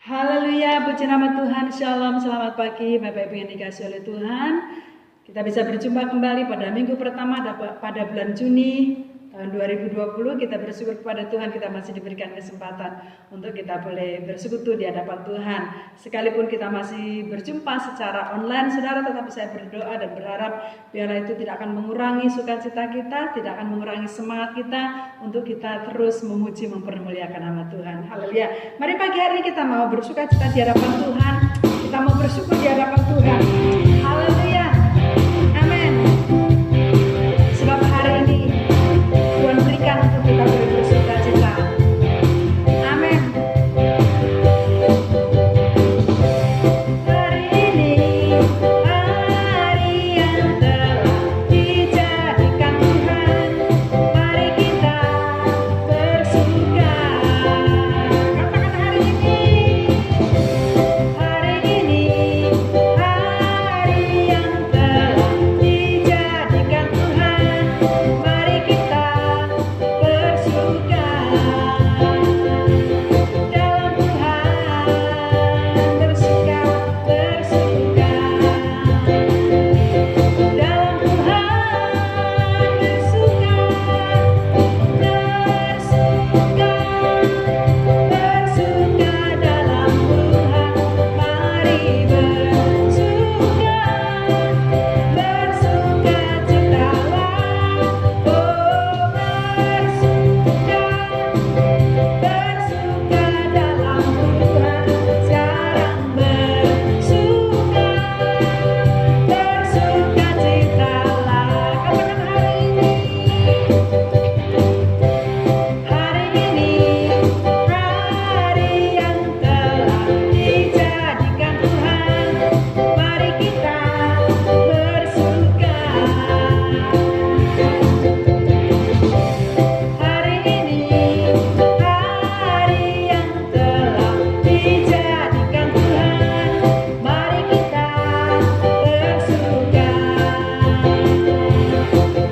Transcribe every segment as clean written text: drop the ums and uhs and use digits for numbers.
Haleluya, puji nama Tuhan. Shalom, selamat pagi Bapak Ibu yang dikasihi oleh Tuhan. Kita bisa berjumpa kembali pada minggu pertama pada bulan Juni tahun 2020. Kita bersyukur kepada Tuhan, kita masih diberikan kesempatan untuk kita boleh bersekutu di hadapan Tuhan. Sekalipun kita masih berjumpa secara online, saudara, tetapi saya berdoa dan berharap biarlah itu tidak akan mengurangi sukacita kita, tidak akan mengurangi semangat kita untuk kita terus memuji mempermuliakan nama Tuhan. Haleluya. Mari pagi hari ini kita mau bersukacita di hadapan Tuhan. Kita mau bersyukur di hadapan Tuhan. Haleluya. Amin. Sebab hari ini Tuhan berikan untuk kita boleh bersukacita. Amin. Hari ini hari yang telah dijadikan Tuhan, mari kita bersuka. Katakan hari ini. Hari ini hari yang telah dijadikan Tuhan, mari kita bersuka dalam Tuhan, bersuka, bersuka dalam Tuhan, bersuka, bersuka, bersuka dalam Tuhan, mari bersuka, bersuka citalah, oh bersuka, bersuka dalam Tuhan, sekarang bersuka, bersuka citalah. Katakan hari ini. Hari ini hari yang telah dijadikan Tuhan, mari kita bersuka. Hari ini hari yang telah dijadikan Tuhan, mari kita bersuka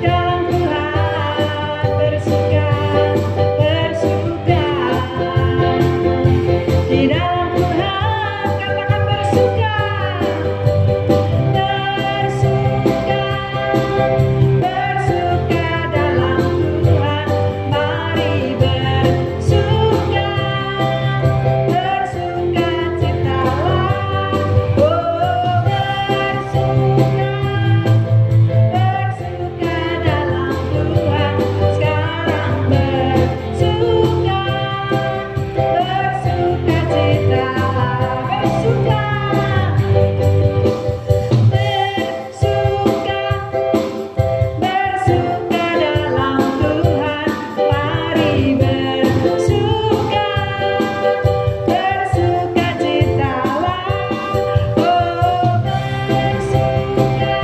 dalam Tuhan, bersuka, bersuka di dalam Tuhan. Katakan bersuka, bersuka, bersuka dalam Tuhan, mari bersuka, bersuka citalah, oh bersuka, bersuka dalam Tuhan, sekarang bersuka, bersuka citalah, bersuka, bersuka, bersuka dalam Tuhan, mari bersuka, bersuka citalah, oh bersuka,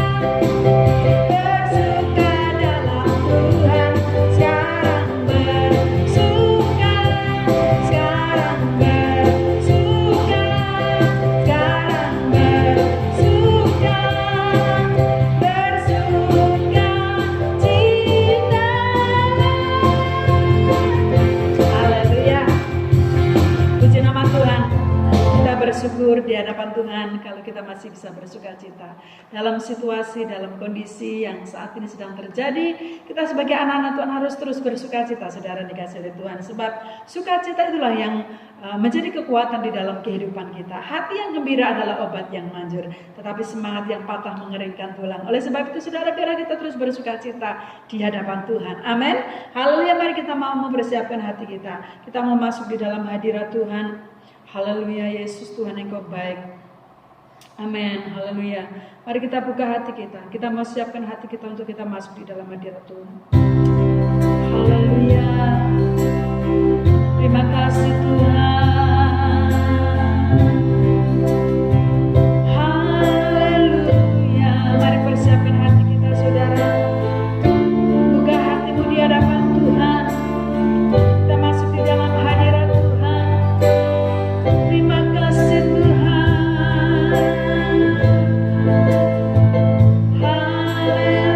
bersuka dalam Tuhan, sekarang bersuka, sekarang bersuka, sekarang bersuka, bersuka citalah. Haleluya. Puji nama Tuhan. Kita bersyukur di hadapan Tuhan kalau kita masih bisa bersuka cita dalam situasi, dalam kondisi yang saat ini sedang terjadi. Kita sebagai anak-anak Tuhan harus terus bersuka cita, saudara dikasihi oleh Tuhan. Sebab sukacita itulah yang menjadi kekuatan di dalam kehidupan kita. Hati yang gembira adalah obat yang manjur, tetapi semangat yang patah mengeringkan tulang. Oleh sebab itu, saudara, biarlah kita terus bersuka cita di hadapan Tuhan. Amin. Haleluya. Mari kita mau mempersiapkan hati kita. Kita mau masuk di dalam hadirat Tuhan. Haleluya. Yesus, Tuhan Engkau baik. Amin. Haleluya. Mari kita buka hati kita. Kita mau siapkan hati kita untuk kita masuk di dalam hadirat Tuhan. Haleluya. Terima kasih Tuhan. Haleluya. Mari persiapkan hati kita, saudara. Buka hatimu di hadapan Tuhan. Kita masuk di dalam hadirat Tuhan. Terima kasih Tuhan. Haleluya.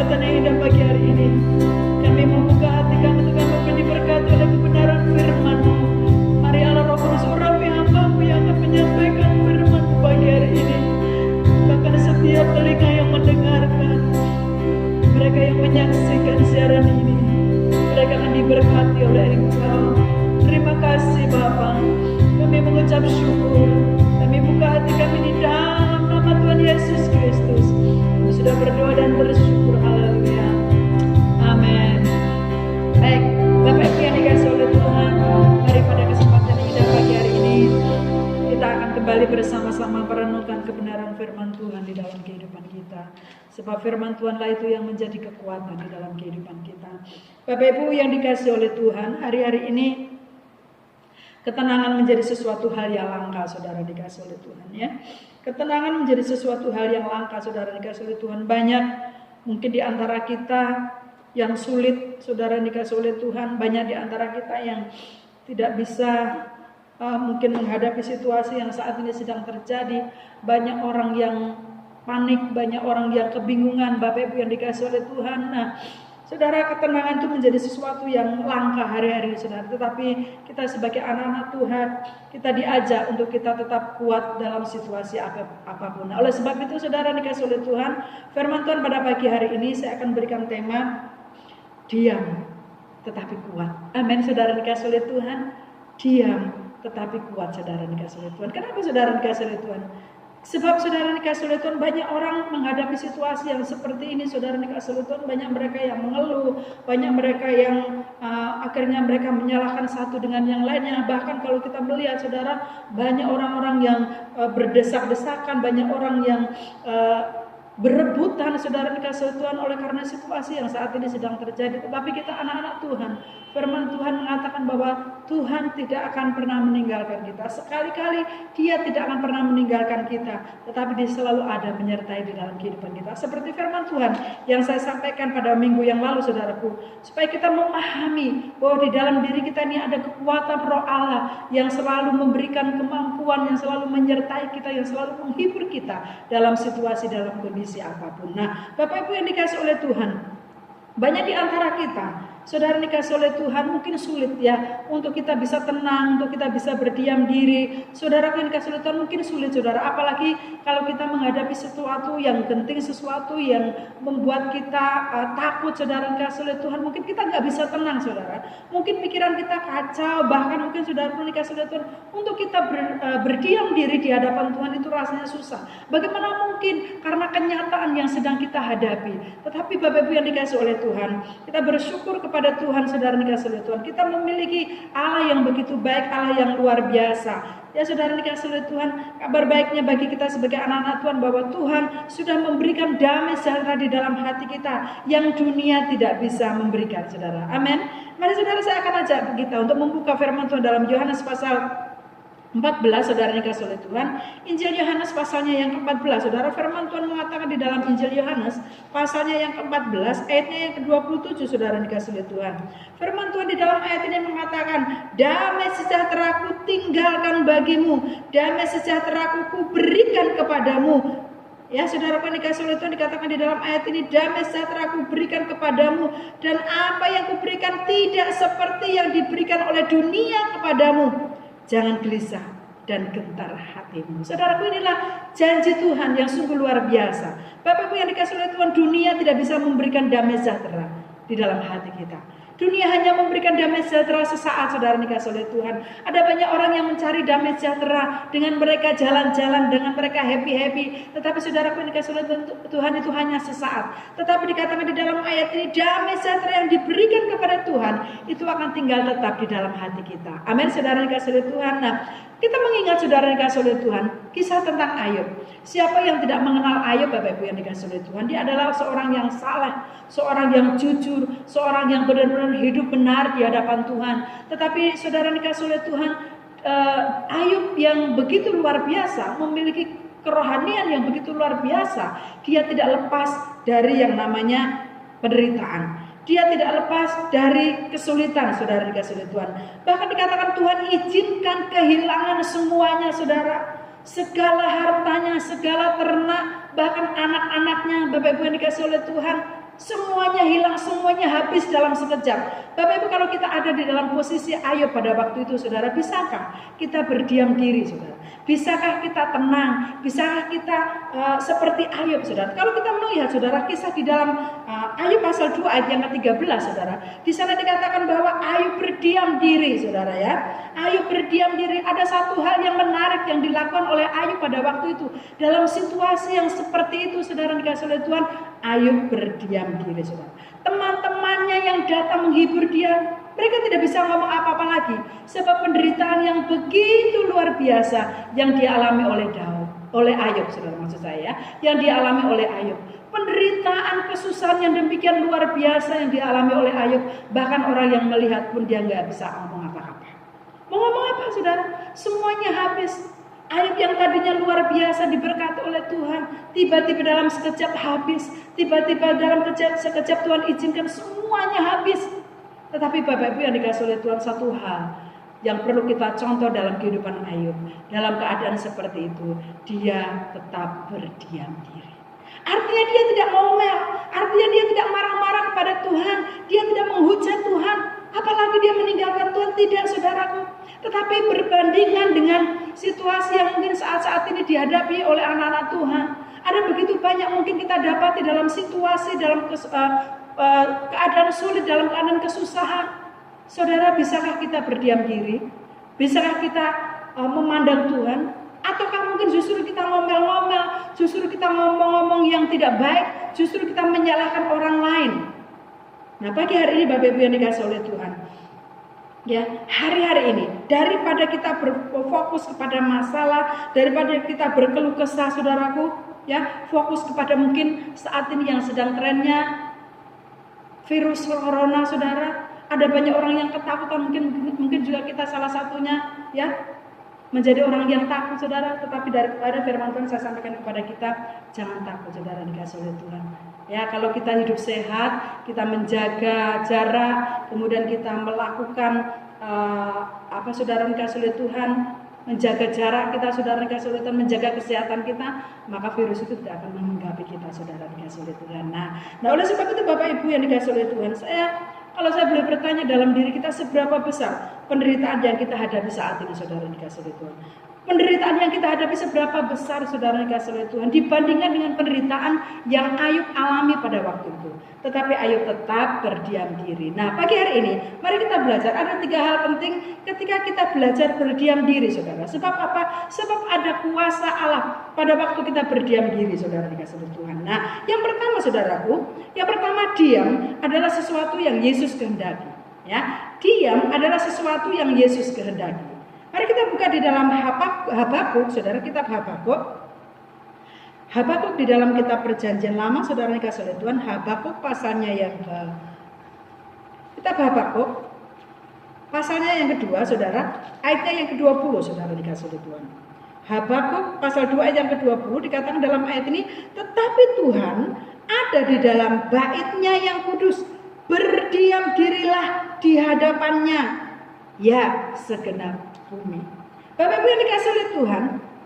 kesempatan yang indah pagi hari ini. Kami membuka hati kami untuk kami diberkati oleh kebenaran firman-Mu. Mari Allah Roh Kudus urapi hamba-Mu yang akan menyampaikan firman-Mu pagi hari ini. Bahkan setiap telinga yang mendengarkan, mereka yang menyaksikan siaran ini, mereka akan diberkati oleh Engkau. Terima kasih Bapa. Kami mengucap syukur. Kami buka hati kami di dalam nama Tuhan Yesus Kristus. Kami sudah berdoa dan bersyukur. Haleluya. Amin. Baik, Bapak Ibu yang dikasihi oleh Tuhan, mari pada kesempatan yang indah pagi hari ini kita akan kembali bersama-sama merenungkan kebenaran firman Tuhan di dalam kehidupan kita. Sebab firman Tuhanlah itu yang menjadi kekuatan di dalam kehidupan kita. Bapak Ibu yang dikasihi oleh Tuhan, hari-hari ini ketenangan menjadi sesuatu hal yang langka, saudara dikasihi oleh Tuhan ya. Ketenangan menjadi sesuatu hal yang langka, saudara dikasihi oleh Tuhan. Banyak mungkin di antara kita yang sulit, saudara dikasihi oleh Tuhan. Banyak di antara kita yang tidak bisa mungkin menghadapi situasi yang saat ini sedang terjadi. Banyak orang yang panik, banyak orang yang kebingungan, Bapak Ibu yang dikasihi oleh Tuhan. Nah, saudara, ketenangan itu menjadi sesuatu yang langka hari-hari, saudara. Tetapi kita sebagai anak-anak Tuhan, kita diajak untuk kita tetap kuat dalam situasi apapun. Oleh sebab itu, saudara dikasihi oleh Tuhan, firman Tuhan pada pagi hari ini saya akan berikan tema diam tetapi kuat. Amin, saudara dikasihi oleh Tuhan. Diam tetapi kuat, saudara dikasihi oleh Tuhan. Kenapa saudara dikasihi oleh Tuhan? Sebab saudara dikasihi oleh Tuhan, banyak orang menghadapi situasi yang seperti ini, saudara dikasihi oleh Tuhan. Banyak mereka yang mengeluh, banyak mereka yang akhirnya mereka menyalahkan satu dengan yang lainnya. Bahkan kalau kita melihat, saudara, banyak orang-orang yang berdesak-desakan, banyak orang yang berebutan, saudara dikasihi Tuhan, oleh karena situasi yang saat ini sedang terjadi. Tetapi kita anak-anak Tuhan, firman Tuhan mengatakan bahwa Tuhan tidak akan pernah meninggalkan kita. Sekali-kali Dia tidak akan pernah meninggalkan kita, tetapi Dia selalu ada menyertai di dalam kehidupan kita. Seperti firman Tuhan yang saya sampaikan pada minggu yang lalu, saudaraku, supaya kita memahami bahwa di dalam diri kita ini ada kekuatan Roh Allah yang selalu memberikan kemampuan, yang selalu menyertai kita, yang selalu menghibur kita dalam situasi, dalam kondisi apapun. Nah, Bapak Ibu yang dikasihi oleh Tuhan, banyak di antara kita, saudara dikasihi oleh Tuhan, mungkin sulit ya untuk kita bisa tenang, untuk kita bisa berdiam diri. Saudara yang dikasihi oleh Tuhan, mungkin sulit, saudara. Apalagi kalau kita menghadapi sesuatu yang genting, sesuatu yang membuat kita takut, saudara dikasihi oleh Tuhan. Mungkin kita nggak bisa tenang, saudara. Mungkin pikiran kita kacau, bahkan mungkin saudara dikasihi oleh Tuhan, untuk kita berdiam diri di hadapan Tuhan itu rasanya susah. Bagaimana mungkin? Karena kenyataan yang sedang kita hadapi. Tetapi Bapak Ibu yang dikasihi oleh Tuhan, kita bersyukur kepada Tuhan, saudara dikasihi oleh Tuhan. Kita memiliki Allah yang begitu baik, Allah yang luar biasa. Ya, saudara dikasihi oleh Tuhan, kabar baiknya bagi kita sebagai anak-anak Tuhan bahwa Tuhan sudah memberikan damai sejahtera di dalam hati kita yang dunia tidak bisa memberikan, saudara. Amin. Mari saudara, saya akan ajak kita untuk membuka firman Tuhan dalam Yohanes pasal 14, saudara dikasihi oleh Tuhan. Injil Yohanes pasalnya yang ke-14, saudara, firman Tuhan mengatakan di dalam Injil Yohanes pasalnya yang ke-14 ayatnya yang ke-27, saudara dikasihi oleh Tuhan. Firman Tuhan di dalam ayat ini mengatakan, damai sejahteraku tinggalkan bagimu, damai sejahteraku kuberikan kepadamu. Ya, saudara yang dikasihi oleh Tuhan, dikatakan di dalam ayat ini, damai sejahtera aku berikan kepadamu, dan apa yang kuberikan tidak seperti yang diberikan oleh dunia kepadamu. Jangan gelisah dan gentar hatimu. Saudaraku, inilah janji Tuhan yang sungguh luar biasa. Bapak Ibu yang dikasihi oleh Tuhan, dunia tidak bisa memberikan damai sejahtera di dalam hati kita. Dunia hanya memberikan damai sejahtera sesaat, saudara dikasihi oleh Tuhan. Ada banyak orang yang mencari damai sejahtera dengan mereka jalan-jalan, dengan mereka happy-happy. Tetapi saudaraku yang dikasihi oleh Tuhan, itu hanya sesaat. Tetapi dikatakan di dalam ayat ini, damai sejahtera yang diberikan kepada Tuhan itu akan tinggal tetap di dalam hati kita. Amin, saudara dikasihi oleh Tuhan. Nah, kita mengingat, saudara dikasihi oleh Tuhan, kisah tentang Ayub. Siapa yang tidak mengenal Ayub, Bapak Ibu yang dikasihi oleh Tuhan? Dia adalah seorang yang saleh, seorang yang jujur, seorang yang benar-benar hidup benar di hadapan Tuhan. Tetapi saudara dikasihi oleh Tuhan, Ayub yang begitu luar biasa, memiliki kerohanian yang begitu luar biasa. Dia tidak lepas dari yang namanya penderitaan. Dia tidak lepas dari kesulitan, saudara dikasihi oleh Tuhan. Bahkan dikatakan Tuhan izinkan kehilangan semuanya, saudara. Segala hartanya, segala ternak, bahkan anak-anaknya, Bapak Ibu yang dikasihi oleh Tuhan, Semuanya hilang, semuanya habis dalam sekejap. Bapak Ibu, kalau kita ada di dalam posisi Ayub pada waktu itu, saudara, bisakah kita berdiam diri, saudara? Bisakah kita tenang? Bisakah kita seperti Ayub, saudara? Kalau kita melihat, saudara, kisah di dalam Ayub pasal 2 ayat yang ke-13, saudara. Di sana dikatakan bahwa Ayub berdiam diri, saudara ya. Ayub berdiam diri. Ada satu hal yang menarik yang dilakukan oleh Ayub pada waktu itu. Dalam situasi yang seperti itu, saudara dikasih oleh Tuhan, Ayub berdiam diri, saudara. Teman-temannya yang datang menghibur dia, mereka tidak bisa ngomong apa-apa lagi, sebab penderitaan yang begitu luar biasa yang dialami oleh Ayub, saudara, maksud saya, yang dialami oleh Ayub. Penderitaan, kesusahan yang demikian luar biasa yang dialami oleh Ayub, bahkan orang yang melihat pun dia nggak bisa ngomong apa-apa. Mau ngomong apa, saudara? Semuanya habis. Ayub yang tadinya luar biasa diberkati oleh Tuhan, tiba-tiba dalam sekejap habis. Tiba-tiba dalam sekejap Tuhan izinkan semuanya habis. Tetapi Bapak Ibu yang dikasih oleh Tuhan, satu hal yang perlu kita contoh dalam kehidupan Ayub. Dalam keadaan seperti itu, dia tetap berdiam diri. Artinya dia tidak ngomel, artinya dia tidak marah-marah kepada Tuhan, dia tidak menghujat Tuhan, apalagi dia meninggalkan Tuhan, tidak, saudaraku. Tetapi berbandingan dengan situasi yang mungkin saat-saat ini dihadapi oleh anak-anak Tuhan, ada begitu banyak mungkin kita dapati dalam situasi, dalam keadaan sulit, dalam keadaan kesusahan. Saudara, bisakah kita berdiam diri? Bisakah kita memandang Tuhan? Ataukah mungkin justru kita ngomel-ngomel, justru kita ngomong-ngomong yang tidak baik, justru kita menyalahkan orang lain? Nah, pagi hari ini Bapak Ibu yang dikasih oleh Tuhan, ya, hari-hari ini daripada kita berfokus kepada masalah, daripada kita berkeluh kesah, saudaraku, ya, fokus kepada mungkin saat ini yang sedang trennya virus corona, saudara. Ada banyak orang yang ketakutan, mungkin juga kita salah satunya, ya, menjadi orang yang takut, saudara. Tetapi daripada firman Tuhan saya sampaikan kepada kita, jangan takut, saudara, dikasih oleh Tuhan. Ya, kalau kita hidup sehat, kita menjaga jarak, kemudian kita melakukan saudara dikasih oleh Tuhan, menjaga jarak kita, saudara dikasih oleh Tuhan, menjaga kesehatan kita, maka virus itu tidak akan menghinggapi kita, saudara dikasih oleh Tuhan. Nah, oleh sebab itu Bapak Ibu yang dikasih oleh Tuhan, kalau saya boleh bertanya dalam diri kita, seberapa besar penderitaan yang kita hadapi saat ini, saudara dikasih oleh Tuhan? Penderitaan yang kita hadapi seberapa besar, saudara dikasih oleh Tuhan, dibandingkan dengan penderitaan yang Ayub alami pada waktu itu. Tetapi Ayub tetap berdiam diri. Nah, pagi hari ini mari kita belajar. Ada 3 hal penting ketika kita belajar berdiam diri, saudara. Sebab apa? Sebab ada kuasa Allah pada waktu kita berdiam diri, saudara dikasih oleh Tuhan. Nah, yang pertama, saudaraku, yang pertama, diam adalah sesuatu yang Yesus kehendaki. Ya, diam adalah sesuatu yang Yesus kehendaki. Mari kita buka di dalam Habakuk, saudara, kitab Habakuk. Habakuk di dalam kitab Perjanjian Lama, saudara dikasih oleh Tuhan. Habakuk pasalnya yang kitab Habakuk pasalnya yang kedua, saudara, ayatnya yang ke-20, saudara dikasih oleh Tuhan. Habakuk pasal 2 ayat yang ke-20 dikatakan dalam ayat ini, tetapi Tuhan ada di dalam bait-Nya yang kudus, berdiam dirilah di hadapannya, ya segenap bumi. Bapak Ibu yang dikasih oleh Tuhan,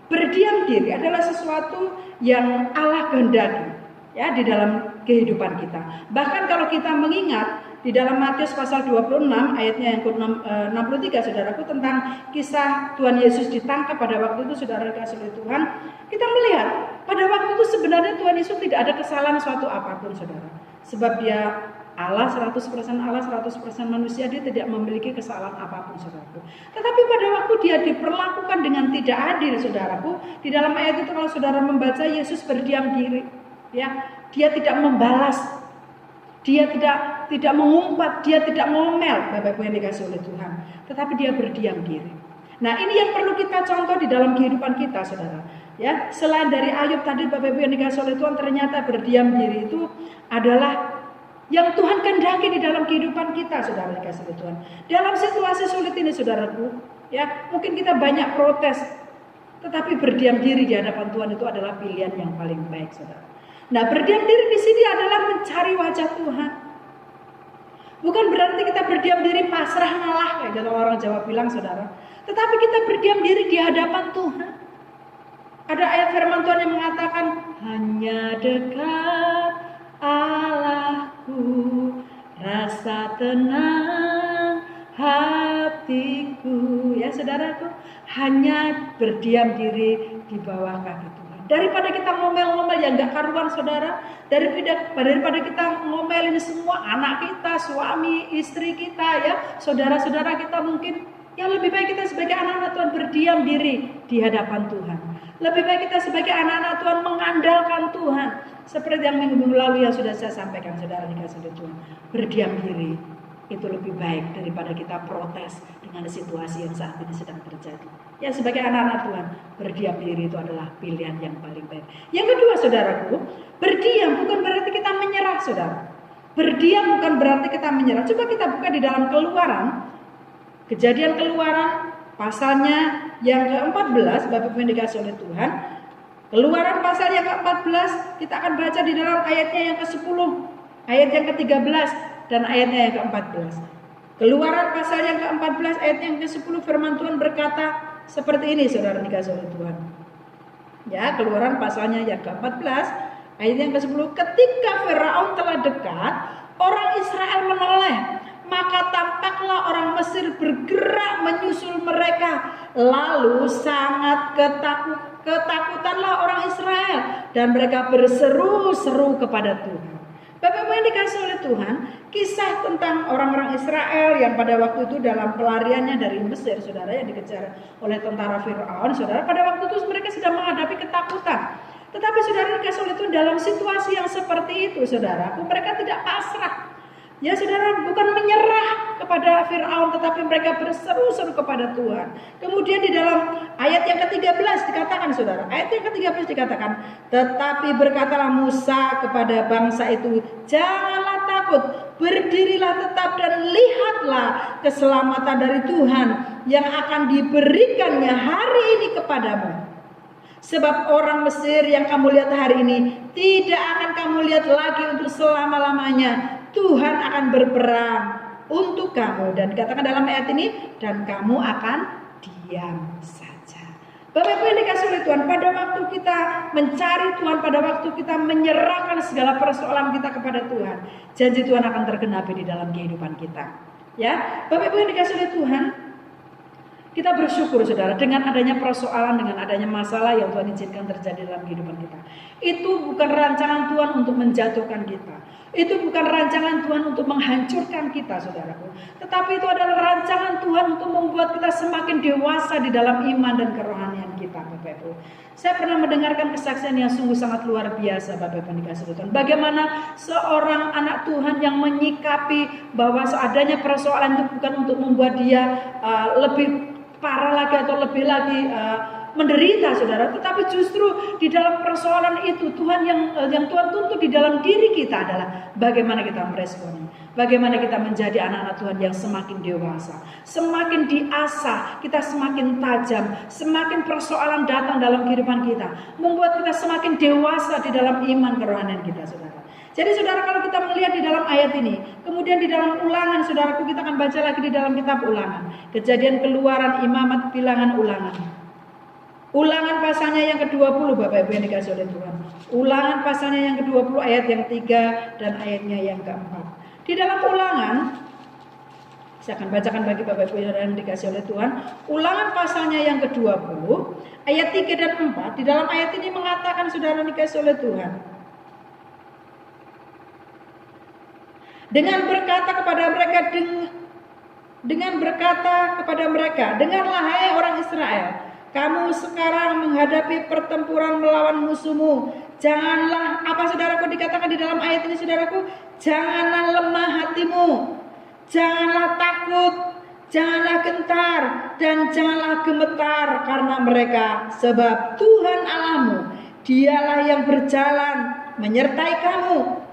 berdiam diri adalah sesuatu yang Allah kehendaki, ya, di dalam kehidupan kita. Bahkan kalau kita mengingat di dalam Matius pasal 26 ayatnya yang ke-63, saudaraku, tentang kisah Tuhan Yesus ditangkap pada waktu itu, saudara dikasih oleh Tuhan, kita melihat pada waktu itu sebenarnya Tuhan Yesus tidak ada kesalahan suatu apapun, saudara. Sebab dia Allah 100% Allah, 100% manusia, dia tidak memiliki kesalahan apapun, saudaraku. Tetapi pada waktu dia diperlakukan dengan tidak adil, saudaraku, di dalam ayat itu kalau saudara membaca, Yesus berdiam diri, ya, dia tidak membalas, dia tidak mengumpat, dia tidak ngomel, Bapak Ibu yang dikasih oleh Tuhan, tetapi dia berdiam diri. Nah, ini yang perlu kita contoh di dalam kehidupan kita, saudara. Ya, selain dari Ayub tadi, Bapak Ibu yang dikasih oleh Tuhan, ternyata berdiam diri itu adalah yang Tuhan kehendaki di dalam kehidupan kita, saudara dikasih oleh Tuhan. Dalam situasi sulit ini, saudaraku, ya, mungkin kita banyak protes, tetapi berdiam diri di hadapan Tuhan itu adalah pilihan yang paling baik, saudara. Nah, berdiam diri di sini adalah mencari wajah Tuhan. Bukan berarti kita berdiam diri pasrah ngalah kayak orang Jawa bilang, saudara. Tetapi kita berdiam diri di hadapan Tuhan. Ada ayat firman Tuhan yang mengatakan, hanya dekat Allah merasa tenang hatiku. Ya saudaraku, hanya berdiam diri di bawah kaki Tuhan. Daripada kita ngomel-ngomel yang gak karuan saudara, daripada kita ngomelin semua anak kita, suami, istri kita ya, saudara-saudara kita mungkin, yang lebih baik kita sebagai anak-anak Tuhan berdiam diri di hadapan Tuhan. Lebih baik kita sebagai anak-anak Tuhan mengandalkan Tuhan. Seperti yang minggu lalu yang sudah saya sampaikan saudara dikasih oleh Tuhan. Berdiam diri itu lebih baik daripada kita protes dengan situasi yang saat ini sedang terjadi. Ya sebagai anak-anak Tuhan, berdiam diri itu adalah pilihan yang paling baik. Yang kedua saudaraku, berdiam bukan berarti kita menyerah saudara. Berdiam bukan berarti kita menyerah. Coba kita buka di dalam Keluaran, Kejadian Keluaran pasalnya yang ke-14, Bapak Ibu yang dikasih oleh Tuhan. Keluaran pasal yang ke-14, kita akan baca di dalam ayatnya yang ke-10, ayat yang ke-13 dan ayatnya yang ke-14. Keluaran pasal yang ke-14 ayat yang ke-10, firman Tuhan berkata seperti ini saudara dikasih oleh Tuhan. Ya, Keluaran pasalnya yang ke-14 ayat yang ke-10, ketika Firaun telah dekat, orang Israel menoleh, maka tampaklah orang Mesir bergerak menyusul mereka. Lalu sangat ketakutanlah orang Israel dan mereka berseru-seru kepada Tuhan. Bapak Ibu yang dikasih oleh Tuhan, kisah tentang orang-orang Israel yang pada waktu itu dalam pelariannya dari Mesir, saudara, yang dikejar oleh tentara Firaun, saudara, pada waktu itu mereka sedang menghadapi ketakutan. Tetapi saudara dikasih oleh Tuhan, dalam situasi yang seperti itu, saudara, mereka tidak pasrah. Ya saudara, bukan menyerah kepada Firaun, tetapi mereka berseru-seru kepada Tuhan. Kemudian di dalam ayat yang ke-13 dikatakan saudara, ayat yang ke-13 dikatakan, tetapi berkatalah Musa kepada bangsa itu, janganlah takut, berdirilah tetap dan lihatlah keselamatan dari Tuhan yang akan diberikannya hari ini kepadamu. Sebab orang Mesir yang kamu lihat hari ini tidak akan kamu lihat lagi untuk selama-lamanya. Tuhan akan berperang untuk kamu. Dan dikatakan dalam ayat ini, dan kamu akan diam saja. Bapak Ibu yang dikasih oleh Tuhan, pada waktu kita mencari Tuhan, pada waktu kita menyerahkan segala persoalan kita kepada Tuhan, janji Tuhan akan tergenapi di dalam kehidupan kita. Ya, Bapak Ibu yang dikasih oleh Tuhan, kita bersyukur saudara dengan adanya persoalan, dengan adanya masalah yang Tuhan izinkan terjadi dalam kehidupan kita. Itu bukan rancangan Tuhan untuk menjatuhkan kita. Itu bukan rancangan Tuhan untuk menghancurkan kita saudaraku. Tetapi itu adalah rancangan Tuhan untuk membuat kita semakin dewasa di dalam iman dan kerohanian kita Bapak Ibu. Saya pernah mendengarkan kesaksian yang sungguh sangat luar biasa Bapak Ibu yang dikasihi Tuhan. Bagaimana seorang anak Tuhan yang menyikapi bahwa seadanya persoalan itu bukan untuk membuat dia lebih parah lagi atau lebih lagi menderita saudara, tetapi justru di dalam persoalan itu Tuhan yang Tuhan tuntut di dalam diri kita adalah bagaimana kita meresponi, bagaimana kita menjadi anak-anak Tuhan yang semakin dewasa, semakin diasah, kita semakin tajam, semakin persoalan datang dalam kehidupan kita, membuat kita semakin dewasa di dalam iman kerohanian kita saudara. Jadi saudara, kalau kita melihat di dalam ayat ini, kemudian di dalam Ulangan, saudaraku, kita akan baca lagi di dalam kitab Ulangan, Kejadian, Keluaran, Imamat, Bilangan, Ulangan. Ulangan pasalnya yang ke-20 Bapak Ibu yang dikasih oleh Tuhan. Ulangan pasalnya yang ke-20 ayat yang 3 dan ayatnya yang ke-4. Di dalam Ulangan, saya akan bacakan bagi Bapak Ibu yang dikasih oleh Tuhan. Ulangan pasalnya yang ke-20 ayat 3 dan 4. Di dalam ayat ini mengatakan saudara dikasih oleh Tuhan, dengan berkata kepada mereka, dengarlah hai orang Israel, kamu sekarang menghadapi pertempuran melawan musuhmu. Janganlah, apa saudaraku dikatakan di dalam ayat ini saudaraku, janganlah lemah hatimu, janganlah takut, janganlah gentar, dan janganlah gemetar karena mereka. Sebab Tuhan Allahmu, dialah yang berjalan menyertai kamu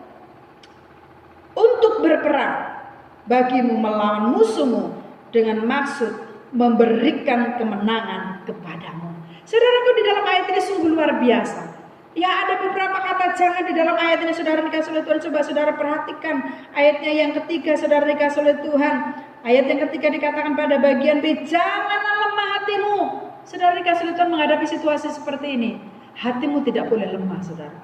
untuk berperang bagimu melawan musuhmu dengan maksud memberikan kemenangan kepadamu. Saudaraku, di dalam ayat ini sungguh luar biasa. Ya, ada beberapa kata jangan di dalam ayat ini saudara dikasih oleh Tuhan. Coba saudara perhatikan ayatnya yang ketiga saudara dikasih oleh Tuhan. Ayat yang ketiga dikatakan pada bagian B, janganlah lemah hatimu. Saudara dikasih oleh Tuhan menghadapi situasi seperti ini. Hatimu tidak boleh lemah saudara.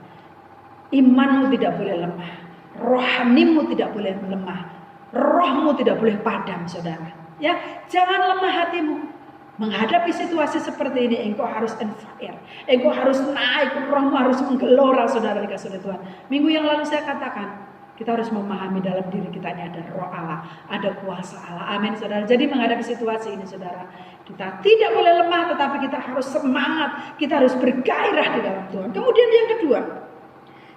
Imanmu tidak boleh lemah. Rohanimu tidak boleh lemah. Rohmu tidak boleh padam, saudara. Ya, jangan lemah hatimu. Menghadapi situasi seperti ini, engkau harus on fire. Engkau harus naik, rohmu harus menggelora, saudara dikasih oleh Tuhan. Minggu yang lalu saya katakan, kita harus memahami dalam diri kita ini ada roh Allah, ada kuasa Allah. Amin, saudara. Jadi menghadapi situasi ini, saudara, kita tidak boleh lemah, tetapi kita harus semangat. Kita harus bergairah di dalam Tuhan. Kemudian yang kedua,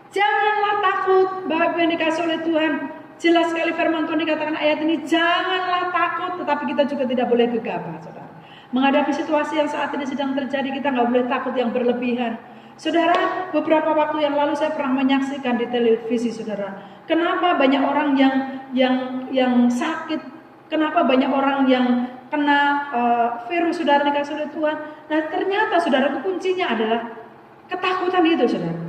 janganlah takut, Bapak Ibu yang dikasih oleh Tuhan. Jelas sekali firman Tuhan dikatakan ayat ini, janganlah takut, tetapi kita juga tidak boleh gegabah, saudara. Menghadapi situasi yang saat ini sedang terjadi, kita nggak boleh takut yang berlebihan. Saudara, beberapa waktu yang lalu saya pernah menyaksikan di televisi, saudara. Kenapa banyak orang yang sakit? Kenapa banyak orang yang kena virus, saudara dikasih oleh Tuhan? Nah ternyata, saudara, kuncinya adalah ketakutan itu, saudara.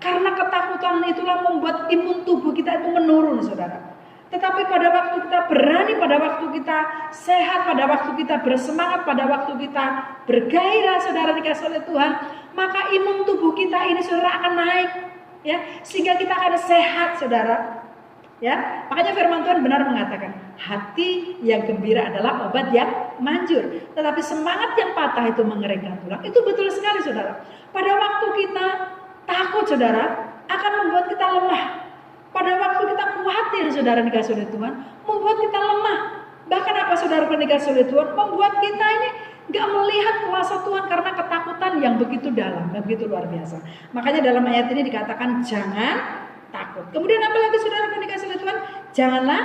Karena ketakutan itulah membuat imun tubuh kita itu menurun, saudara. Tetapi pada waktu kita berani, pada waktu kita sehat, pada waktu kita bersemangat, pada waktu kita bergairah, saudara dikasih oleh Tuhan, maka imun tubuh kita ini, saudara, akan naik, ya, sehingga kita akan sehat, saudara. Ya, makanya firman Tuhan benar mengatakan, hati yang gembira adalah obat yang manjur, tetapi semangat yang patah itu mengeringkan tulang. Itu betul sekali, saudara. Pada waktu kita takut, saudara, akan membuat kita lemah. Pada waktu kita khawatir, saudara dikasih oleh Tuhan, membuat kita lemah. Bahkan apa, saudara dikasih oleh Tuhan, membuat kita ini gak melihat kuasa Tuhan karena ketakutan yang begitu dalam, begitu luar biasa. Makanya dalam ayat ini dikatakan jangan takut. Kemudian apalagi, saudara dikasih oleh Tuhan, janganlah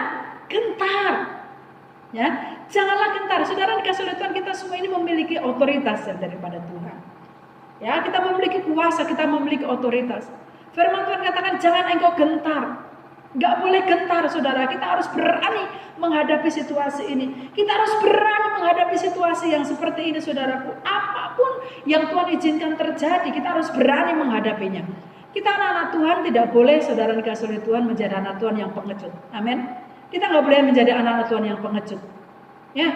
gentar. Ya, janganlah gentar. Saudara dikasih oleh Tuhan, kita semua ini memiliki otoritas daripada Tuhan. Ya, kita memiliki kuasa, kita memiliki otoritas. Firman Tuhan katakan jangan engkau gentar. Gak boleh gentar, saudara. Kita harus berani menghadapi situasi ini. Kita harus berani menghadapi situasi yang seperti ini, saudaraku. Apapun yang Tuhan izinkan terjadi, kita harus berani menghadapinya. Kita anak-anak Tuhan tidak boleh, saudara dikasih oleh Tuhan, menjadi anak Tuhan yang pengecut. Amin. Kita gak boleh menjadi anak-anak Tuhan yang pengecut. Ya,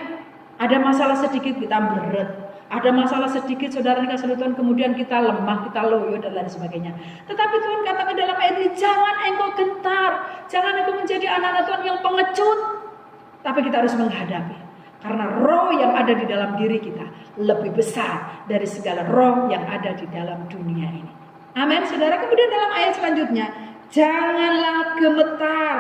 ada masalah sedikit kita beret. Ada masalah sedikit, saudara dikasih oleh Tuhan, kemudian kita lemah, kita loyo dan lain sebagainya. Tetapi Tuhan katakan dalam ayat ini, jangan engkau gentar, jangan engkau menjadi anak-anak Tuhan yang pengecut. Tapi kita harus menghadapi, karena roh yang ada di dalam diri kita lebih besar dari segala roh yang ada di dalam dunia ini. Amin, saudara. Kemudian dalam ayat selanjutnya, janganlah gemetar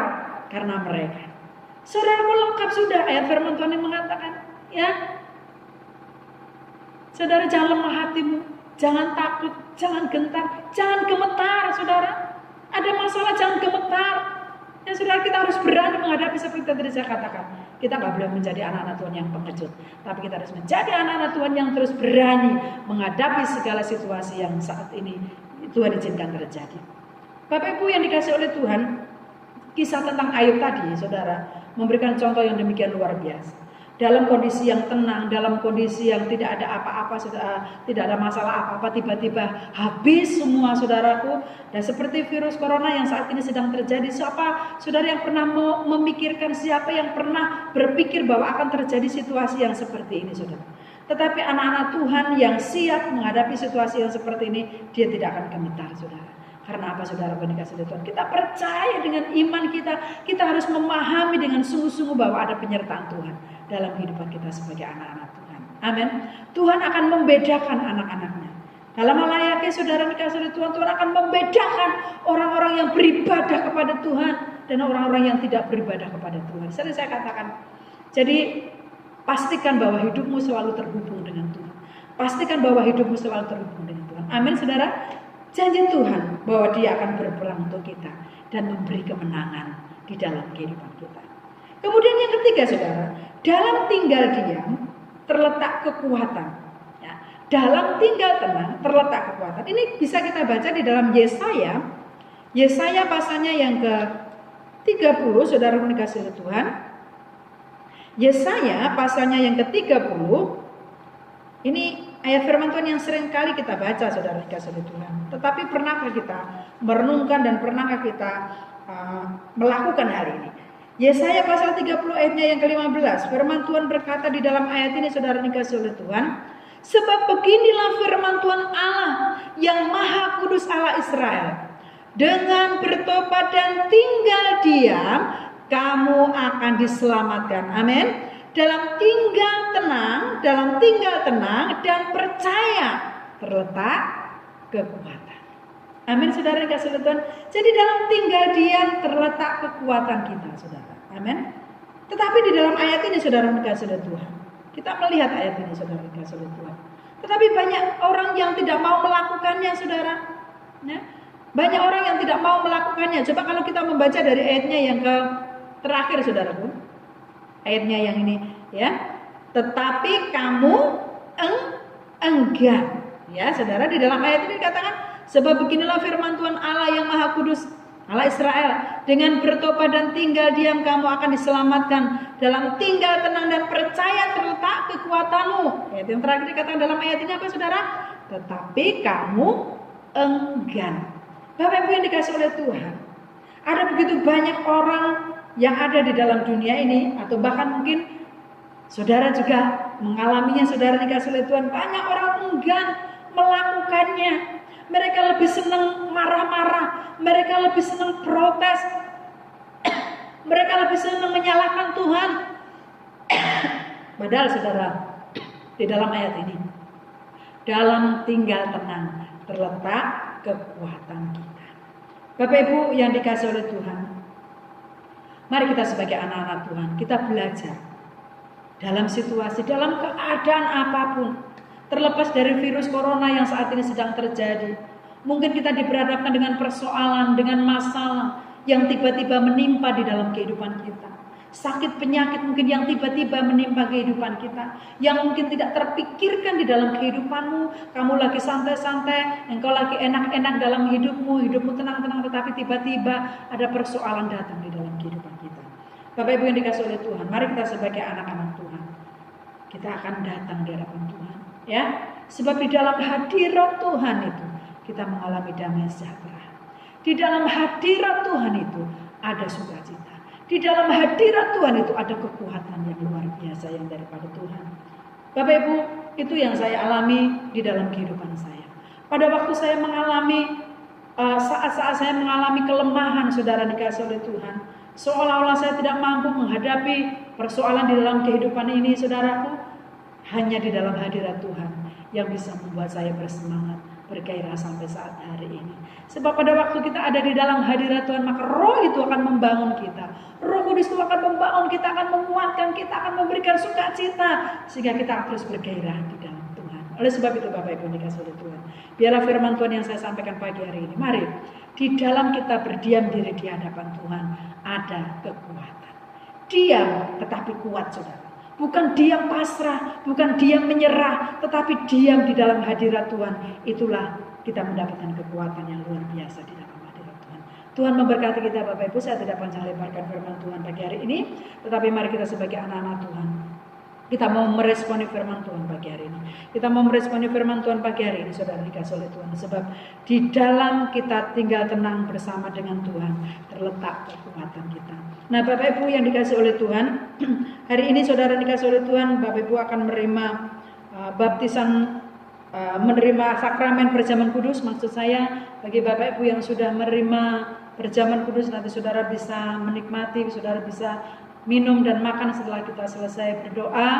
karena mereka. Saudara, lengkap sudah ayat firman Tuhan yang mengatakan, ya. Saudara, jangan lemah hatimu, jangan takut, jangan gentar, jangan gemetar, saudara. Ada masalah, jangan gemetar. Ya, saudara, kita harus berani menghadapi seperti tadi saya katakan. Kita gak boleh menjadi anak-anak Tuhan yang pengecut, tapi kita harus menjadi anak-anak Tuhan yang terus berani menghadapi segala situasi yang saat ini Tuhan izinkan terjadi. Bapak Ibu yang dikasih oleh Tuhan, kisah tentang Ayub tadi, saudara, memberikan contoh yang demikian luar biasa. Dalam kondisi yang tenang, dalam kondisi yang tidak ada apa-apa, tidak ada masalah apa-apa, tiba-tiba habis semua, saudaraku. Dan seperti virus corona yang saat ini sedang terjadi, siapa saudara yang pernah memikirkan, siapa yang pernah berpikir bahwa akan terjadi situasi yang seperti ini, saudara. Tetapi anak-anak Tuhan yang siap menghadapi situasi yang seperti ini, dia tidak akan gemetar, saudara. Karena apa, saudara dikasih oleh Tuhan? Kita percaya dengan iman kita, kita harus memahami dengan sungguh-sungguh bahwa ada penyertaan Tuhan dalam kehidupan kita sebagai anak-anak Tuhan. Amin. Tuhan akan membedakan anak-anaknya. Dalam melayani, saudara dikasih oleh Tuhan, Tuhan akan membedakan orang-orang yang beribadah kepada Tuhan dan orang-orang yang tidak beribadah kepada Tuhan. Sering saya katakan, jadi pastikan bahwa hidupmu selalu terhubung dengan Tuhan. Pastikan bahwa hidupmu selalu terhubung dengan Tuhan. Amin, saudara. Janji Tuhan bahwa Dia akan berperang untuk kita dan memberi kemenangan di dalam kehidupan kita. Kemudian yang ketiga, saudara, dalam tinggal diam terletak kekuatan. Ya, dalam tinggal tenang terletak kekuatan. Ini bisa kita baca di dalam Yesaya pasalnya yang ke-30, saudara dikasih oleh Tuhan. Yesaya pasalnya yang ke-30. Ini ayat firman Tuhan yang sering kali kita baca, saudara dikasih oleh Tuhan. Tetapi pernahkah kita merenungkan dan pernahkah kita melakukan hal ini? Yesaya pasal 30 ayatnya yang ke-15. Firman Tuhan berkata di dalam ayat ini, saudara dikasih oleh Tuhan. Sebab beginilah firman Tuhan Allah yang Maha Kudus, Allah Israel. Dengan bertobat dan tinggal diam, kamu akan diselamatkan. Amin. Dalam tinggal tenang dan percaya terletak kekuatan. Amin, saudara dikasih oleh Tuhan. Jadi dalam tinggal diam terletak kekuatan kita, saudara. Amin. Tetapi di dalam ayat ini, saudara dikasih oleh Tuhan, kita melihat ayat ini, saudara dikasih oleh Tuhan. Tetapi banyak orang yang tidak mau melakukannya, saudara. Ya. Banyak orang yang tidak mau melakukannya. Coba kalau kita membaca dari ayatnya yang terakhir, saudaraku. Ayatnya yang ini, ya. Tetapi kamu enggan. Ya, saudara, di dalam ayat ini dikatakan, sebab beginilah firman Tuhan Allah yang Maha Kudus, Allah Israel, dengan bertobat dan tinggal diam kamu akan diselamatkan. Dalam tinggal tenang dan percaya terletak kekuatanmu. Ayat yang terakhir dikatakan dalam ayat ini apa, saudara? Tetapi kamu enggan. Bapak Ibu yang dikasih oleh Tuhan, ada begitu banyak orang yang ada di dalam dunia ini, atau bahkan mungkin saudara juga mengalaminya, saudara dikasih oleh Tuhan. Banyak orang enggan melakukannya. Mereka lebih senang marah-marah, mereka lebih senang protes, mereka lebih senang menyalahkan Tuhan. Padahal, saudara, di dalam ayat ini, dalam tinggal tenang terletak kekuatan kita. Bapak Ibu yang dikasih oleh Tuhan, mari kita sebagai anak-anak Tuhan, kita belajar dalam situasi, dalam keadaan apapun. Terlepas dari virus corona yang saat ini sedang terjadi, mungkin kita diperhadapkan dengan persoalan, dengan masalah yang tiba-tiba menimpa di dalam kehidupan kita. Sakit penyakit mungkin yang tiba-tiba menimpa kehidupan kita, yang mungkin tidak terpikirkan di dalam kehidupanmu. Kamu lagi santai-santai, engkau lagi enak-enak dalam hidupmu tenang-tenang, tetapi tiba-tiba ada persoalan datang di dalam kehidupan kita. Bapak Ibu yang dikasih oleh Tuhan, mari kita sebagai anak-anak Tuhan, kita akan datang di hadapan Tuhan. Ya, sebab di dalam hadirat Tuhan itu kita mengalami damai sejahtera. Di dalam hadirat Tuhan itu ada sukacita. Di dalam hadirat Tuhan itu ada kekuatan yang luar biasa yang daripada Tuhan. Bapak Ibu, itu yang saya alami di dalam kehidupan saya. Pada waktu saya mengalami saat-saat saya mengalami kelemahan, saudara dikasih oleh Tuhan, seolah-olah saya tidak mampu menghadapi persoalan di dalam kehidupan ini, saudaraku. Hanya di dalam hadirat Tuhan yang bisa membuat saya bersemangat, bergairah sampai saat hari ini. Sebab pada waktu kita ada di dalam hadirat Tuhan, maka Roh itu akan membangun kita. Roh Kudus itu akan membangun kita, akan menguatkan kita, akan memberikan sukacita, sehingga kita terus bergairah di dalam Tuhan. Oleh sebab itu, Bapak Ibu dikasih oleh Tuhan, biarlah firman Tuhan yang saya sampaikan pagi hari ini. Mari di dalam kita berdiam diri di hadapan Tuhan ada kekuatan. Diam tetapi kuat, saudara. Bukan diam pasrah, bukan diam menyerah, tetapi diam di dalam hadirat Tuhan. Itulah kita mendapatkan kekuatan yang luar biasa di dalam hadirat Tuhan. Tuhan memberkati kita, Bapak Ibu. Saya tidak panjang lebarkan firman Tuhan pagi hari ini, tetapi mari kita sebagai anak-anak Tuhan, kita mau meresponi firman Tuhan pagi hari ini. Kita mau meresponi firman Tuhan pagi hari ini, saudara dikasih oleh Tuhan. Sebab di dalam kita tinggal tenang bersama dengan Tuhan, terletak kekuatan kita. Nah, Bapak Ibu yang dikasih oleh Tuhan, hari ini saudara dikasih oleh Tuhan, Bapak Ibu akan menerima baptisan, menerima sakramen perjamuan kudus. Maksud saya, bagi Bapak Ibu yang sudah menerima perjamuan kudus, nanti saudara bisa menikmati, saudara bisa minum dan makan setelah kita selesai berdoa.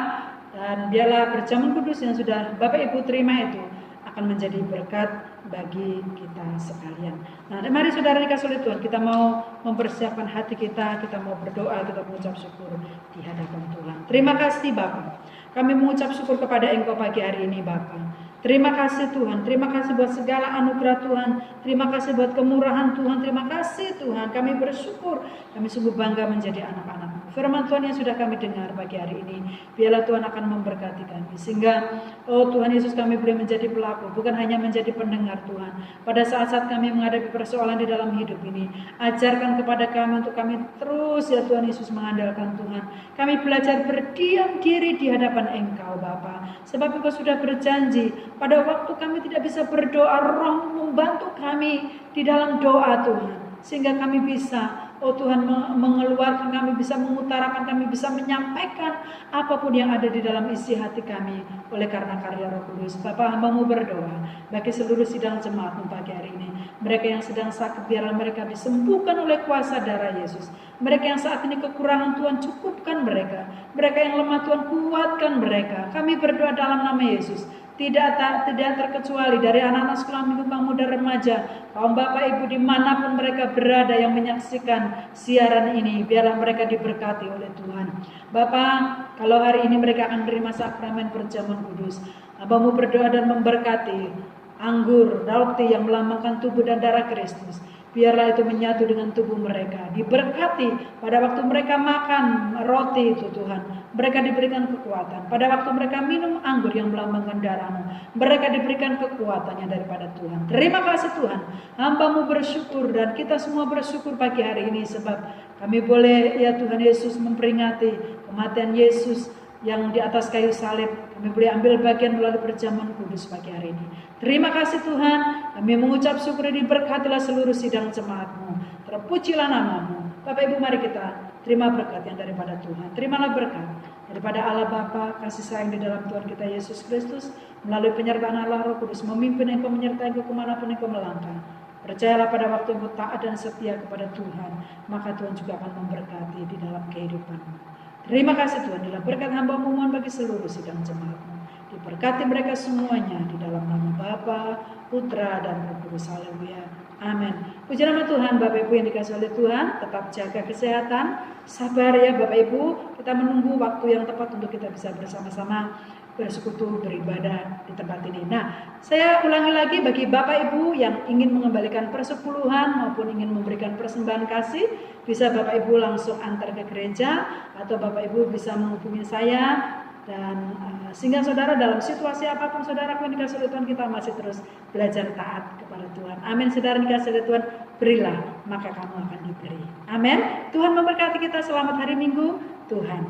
Dan biarlah perjamuan kudus yang sudah Bapak Ibu terima itu akan menjadi berkat bagi kita sekalian. Nah, mari saudara dikasih oleh Tuhan, kita mau mempersiapkan hati kita, kita mau berdoa, kita mengucap syukur di hadapan Tuhan. Terima kasih Bapa. Kami mengucap syukur kepada Engkau pagi hari ini, Bapa. Terima kasih Tuhan, terima kasih buat segala anugerah Tuhan, terima kasih buat kemurahan Tuhan, terima kasih Tuhan. Kami bersyukur, kami sungguh bangga menjadi anak-anak. Firman Tuhan yang sudah kami dengar pagi hari ini, biarlah Tuhan akan memberkati kami, sehingga Tuhan Yesus, kami boleh menjadi pelaku, bukan hanya menjadi pendengar Tuhan. Pada saat-saat kami menghadapi persoalan di dalam hidup ini, ajarkan kepada kami untuk kami terus ya Tuhan Yesus mengandalkan Tuhan. Kami belajar berdiam diri di hadapan Engkau Bapa, sebab Engkau sudah berjanji, pada waktu kami tidak bisa berdoa, Roh membantu kami di dalam doa Tuhan, sehingga kami bisa, Tuhan, mengeluarkan, kami bisa mengutarakan, kami bisa menyampaikan apapun yang ada di dalam isi hati kami oleh karena karya Roh Kudus. Bapa, hamba-Mu berdoa bagi seluruh sidang jemaat pagi hari ini. Mereka yang sedang sakit, biarlah mereka disembuhkan oleh kuasa darah Yesus. Mereka yang saat ini kekurangan, Tuhan cukupkan mereka. Mereka yang lemah, Tuhan kuatkan mereka. Kami berdoa dalam nama Yesus. Tidak terkecuali dari anak-anak sekolah minggu, kaum muda, remaja, kaum bapak ibu dimanapun mereka berada yang menyaksikan siaran ini, biarlah mereka diberkati oleh Tuhan. Bapak, kalau hari ini mereka akan menerima sakramen perjamuan kudus, Abamu berdoa dan memberkati anggur, roti yang melambangkan tubuh dan darah Kristus. Biarlah itu menyatu dengan tubuh mereka. Diberkati pada waktu mereka makan roti itu Tuhan. Mereka diberikan kekuatan. Pada waktu mereka minum anggur yang melambangkan darah-Mu, mereka diberikan kekuatannya daripada Tuhan. Terima kasih Tuhan. Hamba-Mu bersyukur dan kita semua bersyukur pagi hari ini. Sebab kami boleh ya Tuhan Yesus memperingati kematian Yesus yang di atas kayu salib. Kami boleh ambil bagian melalui perjamuan kudus pagi hari ini. Terima kasih Tuhan. Kami mengucap syukur, diberkatilah seluruh sidang jemaat-Mu. Terpujilah nama-Mu. Bapak Ibu, mari kita terima berkat yang daripada Tuhan. Terimalah berkat daripada Allah Bapa, kasih sayang di dalam Tuhan kita Yesus Kristus, melalui penyertaan Allah Roh Kudus, memimpin engkau, menyertai engkau kemanapun engkau melangkah. Percayalah pada waktu engkau taat dan setia kepada Tuhan, maka Tuhan juga akan memberkati di dalam kehidupanmu. Terima kasih Tuhan, adalah berkat hamba-Mu mohon bagi seluruh sidang jemaat-Mu. Diberkati mereka semuanya di dalam nama Bapa, Putra, dan Roh Kudus. Haleluya. Amin. Puji nama Tuhan. Bapak Ibu yang dikasihi oleh Tuhan, tetap jaga kesehatan. Sabar ya Bapak Ibu. Kita menunggu waktu yang tepat untuk kita bisa bersama-sama bersekutu, beribadah di tempat ini. Nah, saya ulangi lagi bagi Bapak Ibu yang ingin mengembalikan persepuluhan maupun ingin memberikan persembahan kasih, bisa Bapak Ibu langsung antar ke gereja atau Bapak Ibu bisa menghubungi saya. Dan sehingga saudara dalam situasi apapun saudara yang dikasih oleh Tuhan, kita masih terus belajar taat kepada Tuhan. Amin. Saudara dikasih oleh Tuhan, berilah maka kamu akan diberi. Amin. Tuhan memberkati kita. Selamat hari Minggu. Tuhan